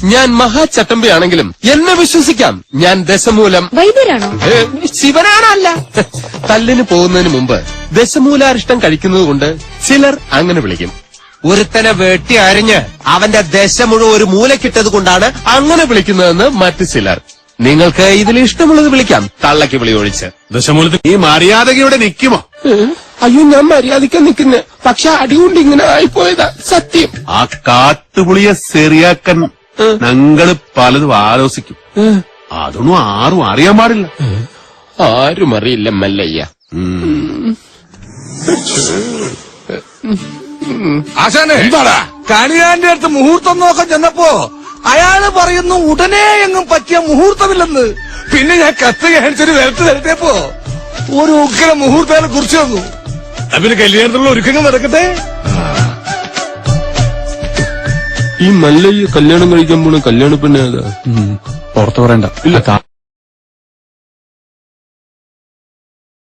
ഞാൻ മഹാചട്ടമ്പിയാണെങ്കിലും എന്നെ വിശ്വസിക്കാം. ഞാൻ ദശമൂലം വൈദ്യരാണോ? ശിവനാണല്ല. തല്ലിന് പോകുന്നതിന് മുമ്പ് ദശമൂലാരിഷ്ടം കഴിക്കുന്നതുകൊണ്ട് ചിലർ അങ്ങനെ വിളിക്കും. ഒരുത്തനെ വെട്ടി അരിഞ്ഞ് അവന്റെ ദശ മുഴുവൻ ഒരു മൂലക്കിട്ടത് കൊണ്ടാണ് അങ്ങനെ വിളിക്കുന്നതെന്ന് മറ്റു ചിലർ. നിങ്ങൾക്ക് ഇതിൽ ഇഷ്ടമുള്ളത് വിളിക്കാം, തള്ളക്ക് വിളി ഒഴിച്ച്. ദശമൂലത്തിൽ ഈ മര്യാദകയോടെ നിൽക്കുമോ? അയ്യോ, ഞാൻ മര്യാദയ്ക്ക് നിൽക്കുന്നു. പക്ഷെ അടികൊണ്ട് ഇങ്ങനെ ആയിപ്പോയതാ സത്യം. ആ കാട്ടുപുളിയെ ശരിയാക്കാൻ ഞങ്ങള് പലതും ആലോചിക്കും. അതൊന്നും ആരും അറിയാൻ പാടില്ല. ആരും അറിയില്ല മല്ലയ്യ. ആശാനെ, കണിയാന്റെ അടുത്ത് മുഹൂർത്തം നോക്കാൻ ചെന്നപ്പോ അയാള് പറയുന്നു ഉടനെ എങ്ങും പറ്റിയ മുഹൂർത്തമില്ലെന്ന്. പിന്നെ ഞാൻ കത്ത് കാണിച്ചൊരു വിലത്ത് തരത്തേപ്പോ ഒരു ഉഗ്ര മുഹൂർത്തം കുറിച്ച് തന്നു. പിന്നെ കല്യാണത്തിലുള്ള ഒരുക്കങ്ങൾ നടക്കട്ടെ. ഈ മല്ലയ്യ കല്യാണം കഴിക്കാൻ പോണ കല്യാണ പെണ്ണ പുറത്തു പറയണ്ട.